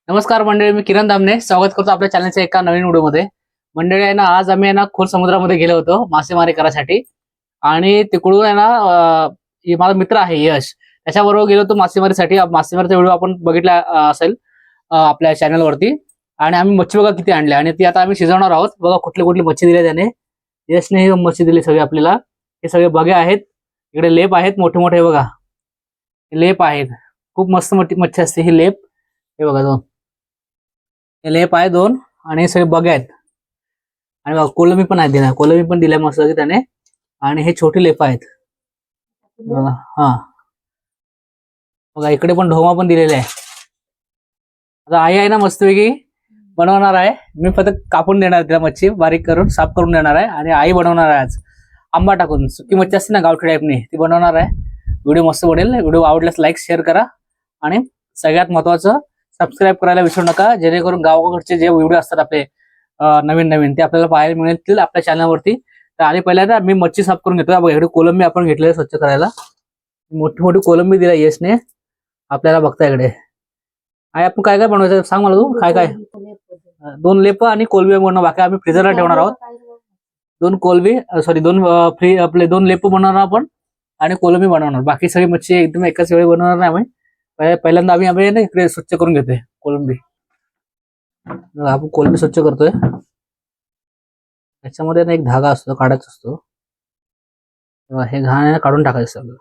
नमस्कार मंडळी, मी किरण दामने स्वागत करतो आपल्या चॅनलच्या एका नवीन व्हिडिओमध्ये. मंडळी आहे ना, आज आम्ही आहे ना खोल समुद्रामध्ये गेलो होतो मासेमारी करायसाठी. आणि तिकडून आहे ना माझा मित्र आहे यश, त्याच्याबरोबर गेलो होतो मासेमारीसाठी. मासेमारीचा व्हिडिओ आपण बघितला असेल आपल्या चॅनलवरती. आणि आम्ही मच्छी बघा किती आणल्या आणि ती आता आम्ही शिजवणार आहोत. बघा कुठली कुठली मच्छी दिली त्याने. यशने ही मच्छी दिली सगळी आपल्याला. हे सगळे बघे आहेत, इकडे लेप आहेत मोठे मोठे बघा, लेप आहेत. खूप मस्त मोठी मच्छी असते ही लेप. हे बघा दोन लेप आहे दोन, आणि हे सगळे बघे आहेत. आणि बघा कोलंबी पण आहे, दिला कोलंबी पण दिल्या मस्त त्याने. आणि हे छोटे लेप आहेत बघा. हा बघा इकडे पण ढोमा पण दिलेले आहे. आता आई आहे ना मस्तपैकी बनवणार आहे. मी फक्त कापून देणार तिला मच्छी, बारीक करून साफ करून देणार आहे. आणि आई बनवणार आहे आज आंबा टाकून सुकी मच्छी असते ना गावठी टाईपने, ती बनवणार आहे. व्हिडिओ मस्त बनेल. व्हिडिओ आवडल्यास लाईक शेअर करा आणि सगळ्यात महत्वाचं सबस्क्राईब करायला विसरू नका, जेणेकरून गावाकडचे जे व्हिडिओ असतात आपले नवीन नवीन ते आपल्याला पाहायला मिळतील आपल्या चॅनलवरती. तर आणि पहिल्यांदा मी मच्छी साफ करून घेतो. बघा इकडे कोलंबी आपण घेतलेली स्वच्छ करायला. मोठी मोठी कोलंबी दिला यशने आपल्याला. बघता इकडे आई आपण काय काय बनवायचं सांग मला, तू काय काय. दोन लेप आणि कोलंबी बनवणार, बाकी आम्ही फ्रीजरला ठेवणार आहोत. दोन कोलंबी सॉरी दोन फ्री आपले दोन लेप बनवणार आपण आणि कोलंबी बनवणार. बाकी सगळी मच्छी एकदम एकाच वेळी बनवणार नाही आम्ही. पहिल्यांदा आम्ही ना इकडे स्वच्छ करून घेतोय कोलंबी. आपण कोलंबी स्वच्छ करतोय. त्याच्यामध्ये ना एक धागा असतो, काढायचा असतो. हे घाण काढून टाकायचं सगळं.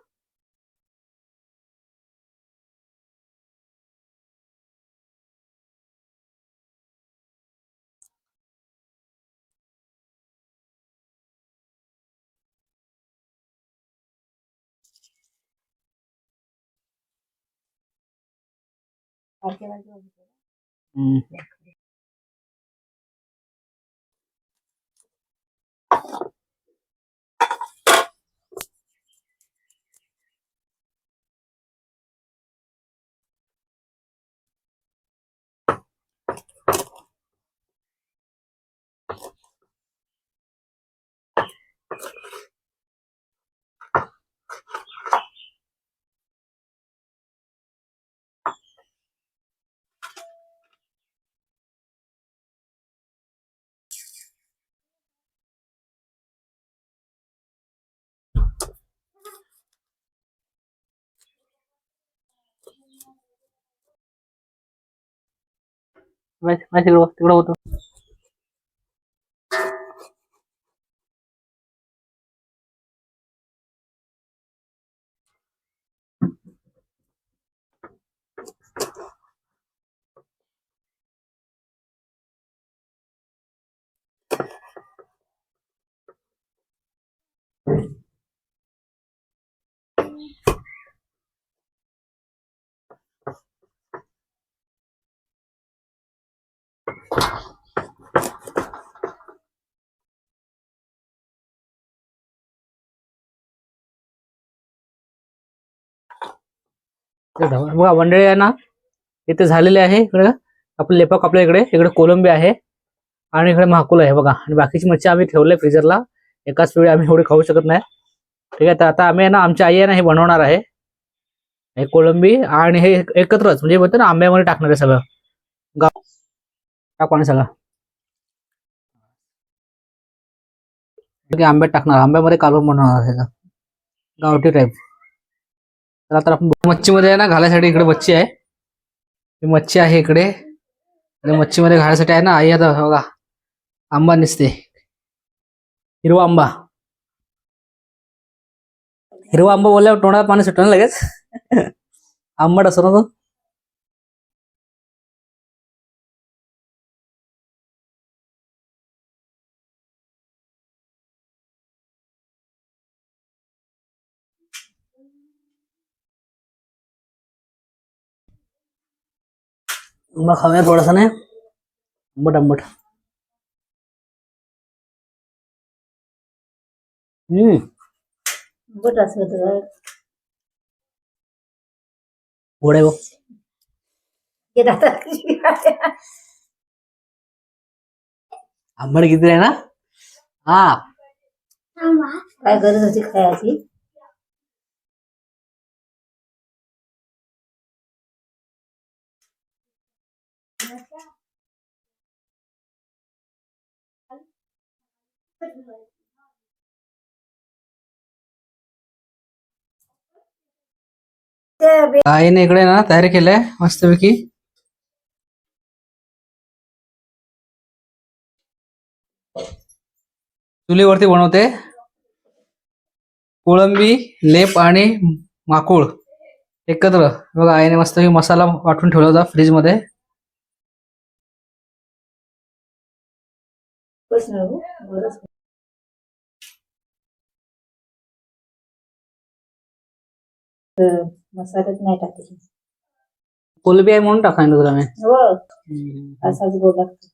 तिकडं होतं. बघा मंडळी आहे ना, इथे झालेले आहे. इकडे आपले लेपक आपल्या इकडे इकडे कोलंबी आहे आणि इकडे महाकुल आहे बघा. आणि बाकीची मच्छी आम्ही ठेवले फ्रीजरला. एकाच वेळी आम्ही एवढे खाऊ शकत नाही. ठीक आहे, तर आता आम्ही आहे ना, आमची आई आहे ना हे बनवणार आहे. हे कोलंबी आणि हे एकत्रच म्हणजे बोलतो ना आंब्यामध्ये टाकणार आहे सगळं. टाकू आणि सगळं आंब्यात टाकणार, आंब्यामध्ये कालवण बनवणार आहे गावठी टाईप. तर आता आपण मच्छीमध्ये आहे ना घालायसाठी इकडे मच्छी आहे. ही मच्छी आहे इकडे. आणि मच्छीमध्ये घालायसाठी आहे ना आई आता बघा आंबा निसते, हिरवा आंबा. हिरवा आंबा बोलल्यावर तोंडात पाणी सुटलं ना लगेच. आंबट असतो ना तो. आंबा खाऊया थोडासा नाही, आंबट आंबट. गोड आहे बघ. आंबट किती आहे ना. हा काय गरज होती खायची. आईने इकडे ना तयारी केलंय मस्तपैकी. चुलीवरती बनवते कोळंबी, लेप आणि माकुळ एकत्र. बघा आईने मस्तपैकी मसाला वाटून ठेवला होता फ्रीज मध्ये. मसाल्यात नाही टाकायची. कोलंबी आहे म्हणून टाकायला तुला मी. हो असाच गोड लागतो.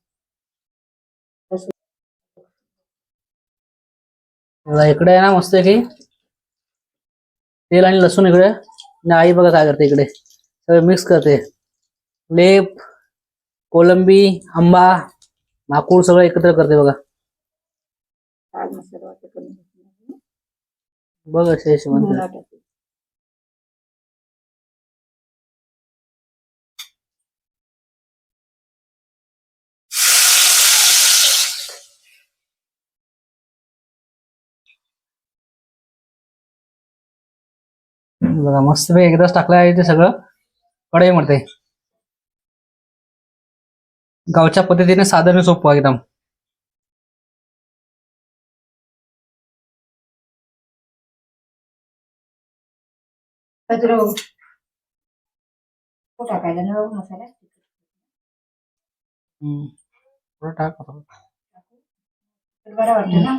इकडे आहे ना मस्तपैकी तेल आणि लसूण इकडे. आणि आई बघा काय करते इकडे, सगळं मिक्स करते. लेप, कोलंबी, आंबा, माकुळ सगळं एकत्र करते बघा. लाल मसाला वाटत बघ असे बघा मस्त एकदाच टाकलं आहे ते सगळं कढई मध्ये. गावच्या पद्धतीने साधन सोपं एकदम. टाकायला ना मसाला टाक बरं वाटतं ना.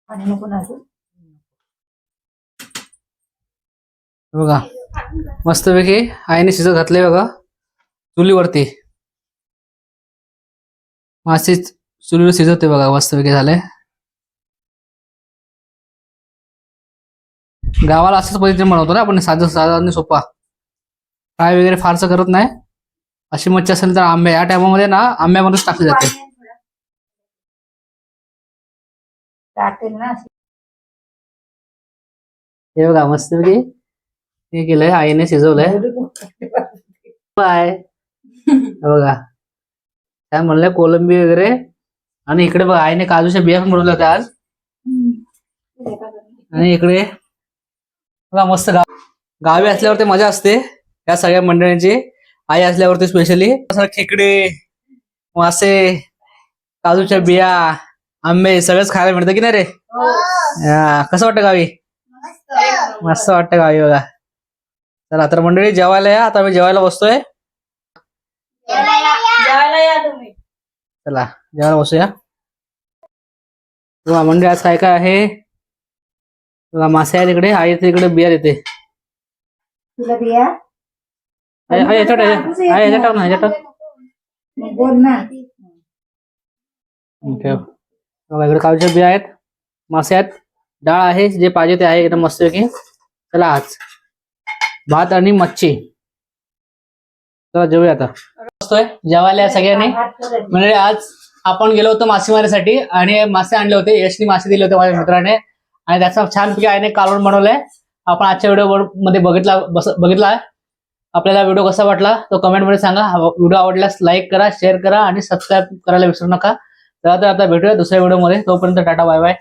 आणि नको ना बघा मस्तपैकी आईने शिजत घातले बघा चुलीवरती. मासे चुलीवर शिजवते बघा मस्तपैकी झाले. गावाला अशाच पद्धतीने बनवतो ना आपण, साधा साधा आणि सोपा. फ्राय वगैरे फारसं करत नाही. अशी मच्छी असेल तर आंब्या या टायमामध्ये ना आंब्यामध्येच टाकली जाते. हे बघा मस्तपैकी हे केलंय आईने शिजवलंय. बाय बघा काय म्हणलंय कोलंबी वगैरे. आणि इकडे बघा आईने काजूच्या बिया पण बनवल्या होत्या आज. आणि इकडे बघा मस्त गावी असल्यावरती मजा असते या सगळ्या मंडळींची. आई असल्यावरती स्पेशली खेकडे, मासे, काजूच्या बिया, आंबे सगळंच खायला मिळतं की नाही रे. कसं वाटतं गावी? मस्त वाटतं गावी बघा. चला तर मंडळी जेवायला या. आता मी जेवायला बसतोय. चला जेवायला बसूया. बघा मंडळी आज काय काय आहे बघा. मासे आहे तिकडे, आई तिकडे बिया देते. तुला बिया ह्याच्यात टाक ना, ह्याच्यात टाक. बोल ना. बघा इकडे काजूच्या बिया आहेत, मासे आहेत, डाळ आहे, जे पाहिजे ते आहे एकदम मस्तपैकी. चला आज भात आणि मच्छी. चला जेवूया आता. बसतोय जेवायला सगळ्यांनी. म्हणजे आज आपण गेलो होतो मासेमारीसाठी आणि मासे आणले होते. यशनी मासे दिले होते माझ्या मित्राने आणि त्याचा छानपैकी आईने कालवण बनवलंय. आपण आजच्या व्हिडिओ मध्ये बघितला. आपल्याला व्हिडिओ कसा वाटला तो कमेंट मध्ये सांगा. व्हिडिओ आवडल्यास लाईक करा, शेअर करा आणि सबस्क्राईब करायला विसरू नका. तर आता भेटूया दुसऱ्या व्हिडिओ मध्ये. तोपर्यंत टाटा बाय बाय.